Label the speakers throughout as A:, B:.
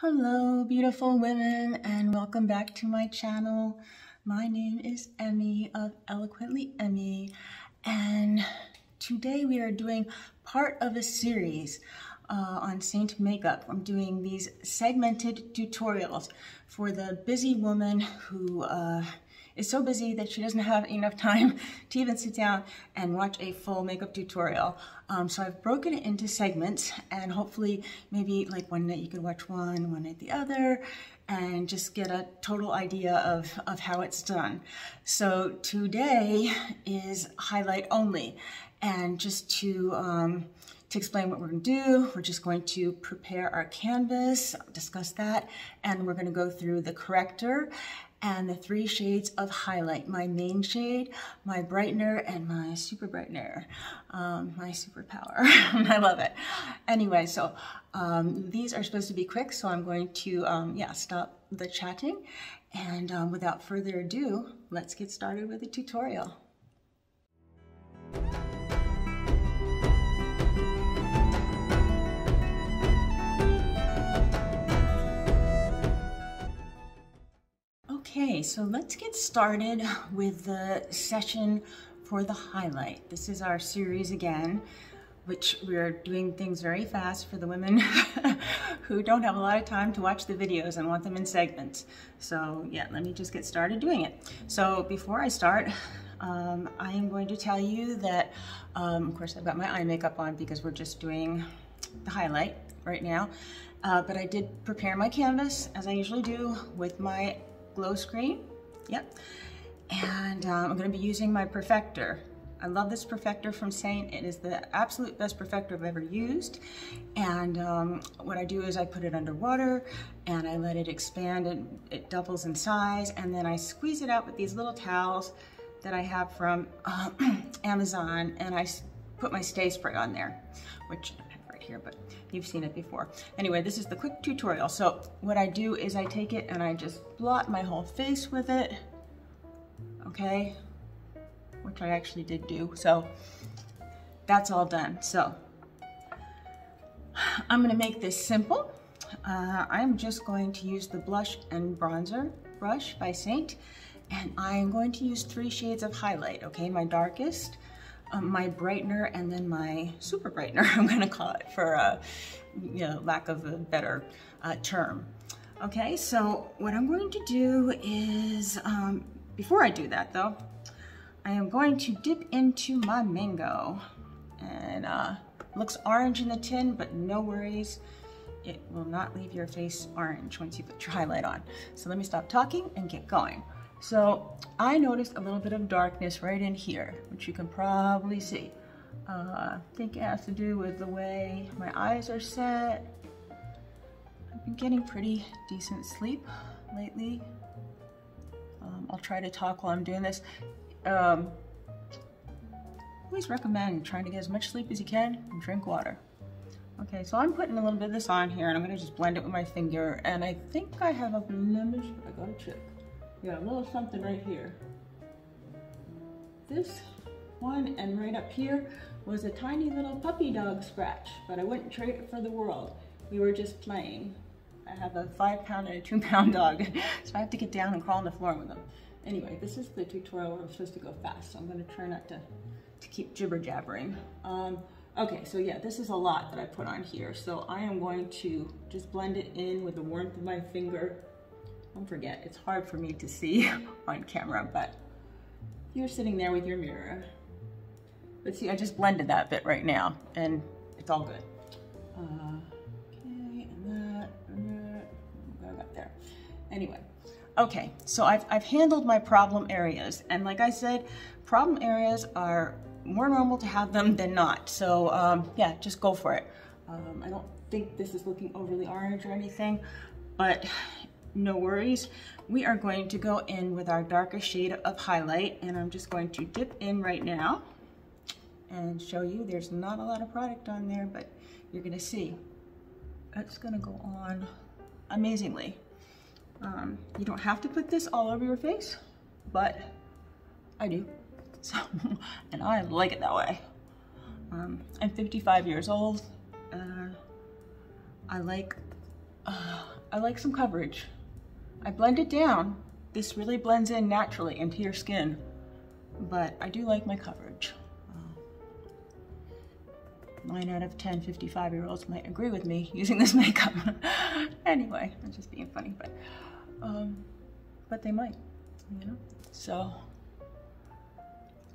A: Hello, beautiful women, and welcome back to my channel. My name is Emmy of Eloquently Emmy, and today we are doing part of a series on SEINT Makeup. I'm doing these segmented tutorials for the busy woman who is so busy that she doesn't have enough time to even sit down and watch a full makeup tutorial. So I've broken it into segments, and hopefully maybe like one night you can watch one night the other, and just get a total idea of how it's done. So today is highlight only, and just to explain what we're going to do, we're just going to prepare our canvas, discuss that, and we're going to go through the corrector and the 3 shades of highlight, my main shade, my brightener, and my super brightener, my superpower. I love it. Anyway, so these are supposed to be quick, so I'm going to stop the chatting, and without further ado, let's get started with the tutorial. Okay, so let's get started with the session for the highlight. This is our series again, which we're doing things very fast for the women who don't have a lot of time to watch the videos and want them in segments. So yeah, let me just get started doing it. So before I start, I am going to tell you that, of course I've got my eye makeup on because we're just doing the highlight right now. But I did prepare my canvas as I usually do with my glow screen, yep, and I'm going to be using my perfector. I love this perfector from SEINT. It is the absolute best perfector I've ever used, and what I do is I put it under water and I let it expand, and it doubles in size, and then I squeeze it out with these little towels that I have from Amazon, and I put my stay spray on there, which I have right here, but you've seen it before. Anyway, this is the quick tutorial. So what I do is I take it and I just blot my whole face with it, okay? Which I actually did do. So that's all done. So I'm gonna make this simple. I'm just going to use the blush and bronzer brush by SEINT, and I'm going to use 3 shades of highlight, okay? My darkest, my brightener, and then my super brightener, I'm gonna call it for lack of a better term. Okay, so what I'm going to do is, before I do that though, I am going to dip into my mango, and looks orange in the tin, but no worries, it will not leave your face orange once you put your highlight on. So let me stop talking and get going. So I noticed a little bit of darkness right in here, which you can probably see. I think it has to do with the way my eyes are set. I've been getting pretty decent sleep lately. I'll try to talk while I'm doing this. Always recommend trying to get as much sleep as you can and drink water. Okay, so I'm putting a little bit of this on here, and I'm gonna just blend it with my finger, and I think I have a blemish, I gotta check. Yeah, a little something right here. This one, and right up here was a tiny little puppy dog scratch, but I wouldn't trade it for the world. We were just playing. I have a 5-pound and a 2-pound dog, so I have to get down and crawl on the floor with them. Anyway, this is the tutorial where I'm supposed to go fast, so I'm gonna try not to keep jibber jabbering. Okay, so yeah, this is a lot that I put on here, so I am going to just blend it in with the warmth of my finger. Don't forget, it's hard for me to see on camera, but you're sitting there with your mirror. But see, I just blended that bit right now, and it's all good. Okay, and that, what I got there. Anyway, okay, so I've handled my problem areas, and like I said, problem areas are more normal to have them than not. So yeah, just go for it. I don't think this is looking overly orange or anything, but no worries. We are going to go in with our darkest shade of highlight, and I'm just going to dip in right now and show you. There's not a lot of product on there, but you're gonna see it's gonna go on amazingly. You don't have to put this all over your face, but I do. So, and I like it that way. I'm 55 years old. I like I like some coverage. I blend it down. This really blends in naturally into your skin, but I do like my coverage. 9 out of 10 55-year-olds might agree with me using this makeup. Anyway, I'm just being funny, but they might, you know? So,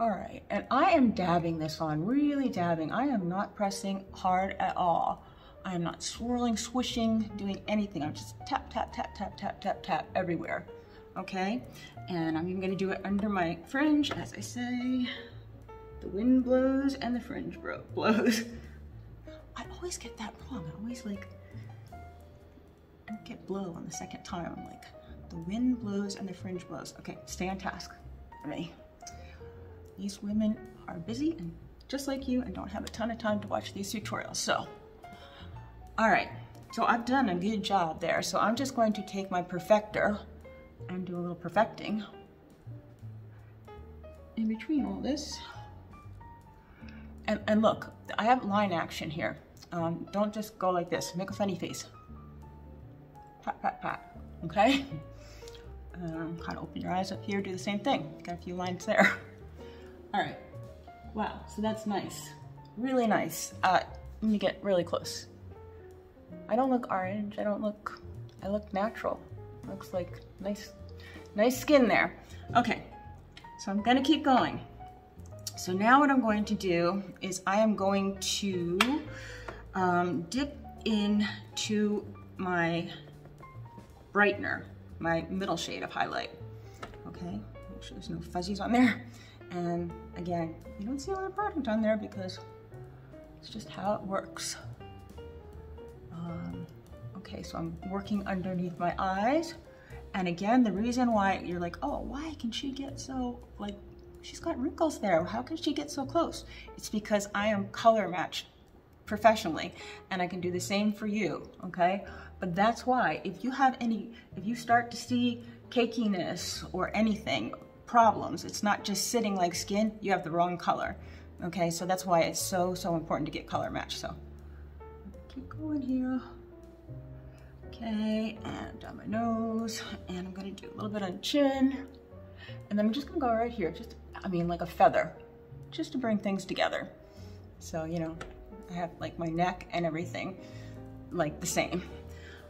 A: all right, and I am dabbing this on, really dabbing. I am not pressing hard at all. I am not swirling, swishing, doing anything. I'm just tap, tap, tap, tap, tap, tap, tap everywhere, okay? And I'm even gonna do it under my fringe, as I say. The wind blows and the fringe blows. I always get that wrong. I always like, don't get blow on the second time. I'm like, the wind blows and the fringe blows. Okay, stay on task for me. These women are busy and just like you and don't have a ton of time to watch these tutorials. So, all right, so I've done a good job there. So I'm just going to take my perfector and do a little perfecting in between all this. And look, I have line action here. Don't just go like this. Make a funny face. Pat, pat, pat, okay? Kind of open your eyes up here, do the same thing. Got a few lines there. All right, wow, so that's nice. Really nice. Let me get really close. I don't look orange, I look natural. Looks like nice skin there. Okay, so I'm gonna keep going. So now what I'm going to do is I am going to dip into my brightener, my middle shade of highlight. Okay, make sure there's no fuzzies on there. And again, you don't see a lot of product on there because it's just how it works. Okay, so I'm working underneath my eyes. And again, the reason why you're like, oh, why can she get so, like, she's got wrinkles there. How can she get so close? It's because I am color matched professionally and I can do the same for you, okay? But that's why if you start to see cakiness or anything, problems, it's not just sitting like skin, you have the wrong color, okay? So that's why it's so important to get color matched. So keep going here. Okay, and down my nose, and I'm gonna do a little bit on the chin. And then I'm just gonna go right here, like a feather, just to bring things together. So, you know, I have like my neck and everything like the same.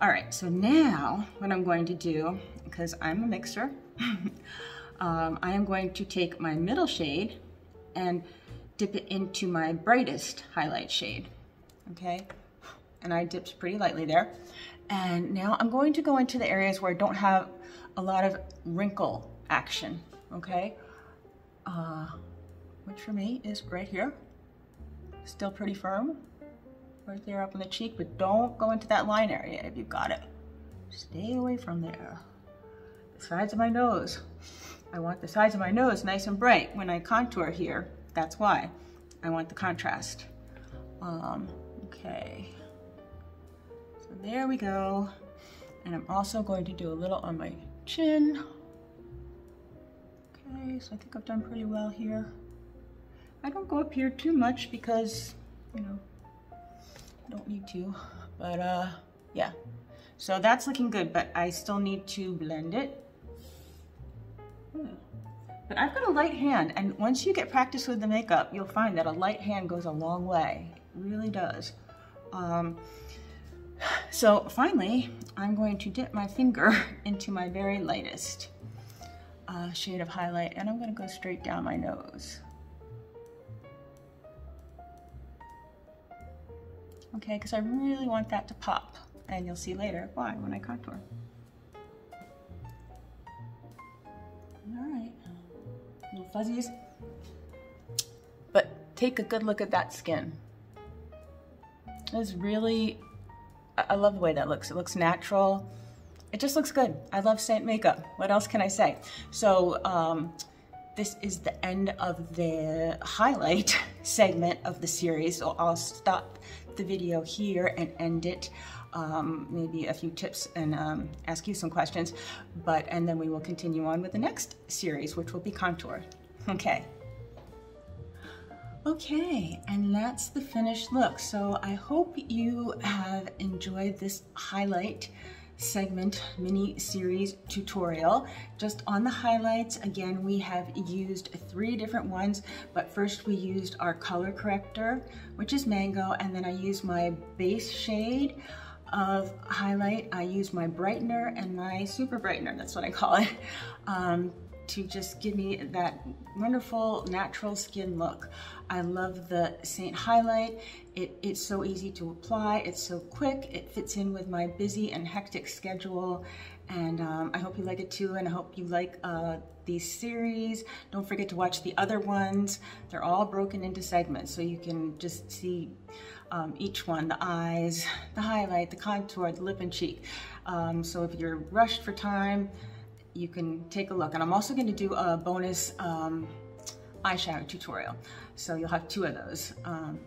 A: All right, so now what I'm going to do, because I'm a mixer, I am going to take my middle shade and dip it into my brightest highlight shade, okay? And I dipped pretty lightly there. And now I'm going to go into the areas where I don't have a lot of wrinkle action, okay? Which for me is right here. Still pretty firm, right there up on the cheek, but don't go into that line area if you've got it. Stay away from there. The sides of my nose. I want the sides of my nose nice and bright when I contour here. That's why I want the contrast. Okay. So there we go. And I'm also going to do a little on my chin. Okay, so I think I've done pretty well here. I don't go up here too much because, you know, I don't need to, but yeah. So that's looking good, but I still need to blend it. But I've got a light hand, and once you get practice with the makeup, you'll find that a light hand goes a long way. It really does. So finally, I'm going to dip my finger into my very lightest shade of highlight, and I'm going to go straight down my nose. Okay, because I really want that to pop, and you'll see later why when I contour. All right, little fuzzies, but take a good look at that skin. It's really, I love the way that looks. It looks natural. It just looks good. I love SEINT Makeup. What else can I say? So this is the end of the highlight segment of the series, so I'll stop the video here and end it. Maybe a few tips and ask you some questions, and then we will continue on with the next series, which will be contour. Okay. Okay, and that's the finished look. So I hope you have enjoyed this highlight segment mini series tutorial. Just on the highlights, again, we have used 3 different ones, but first we used our color corrector, which is Mango, and then I used my base shade of highlight. I used my brightener and my super brightener, that's what I call it, to just give me that wonderful natural skin look. I love the SEINT highlight. It's so easy to apply, it's so quick, it fits in with my busy and hectic schedule, and I hope you like it too, and I hope you like these series. Don't forget to watch the other ones. They're all broken into segments, so you can just see each one, the eyes, the highlight, the contour, the lip and cheek. So if you're rushed for time, you can take a look. And I'm also going to do a bonus eyeshadow tutorial, so you'll have 2 of those.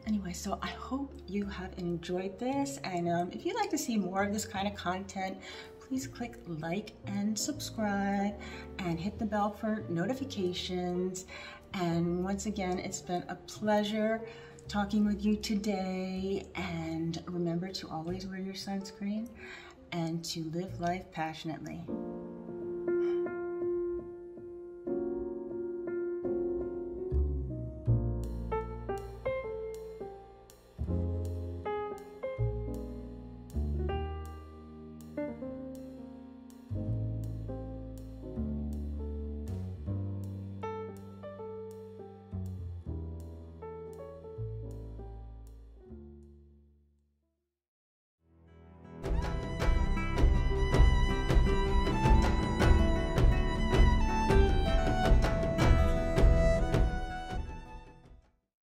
A: Anyway, so I hope you have enjoyed this, and if you'd like to see more of this kind of content, please click like and subscribe and hit the bell for notifications. And once again, it's been a pleasure talking with you today, and remember to always wear your sunscreen and to live life passionately.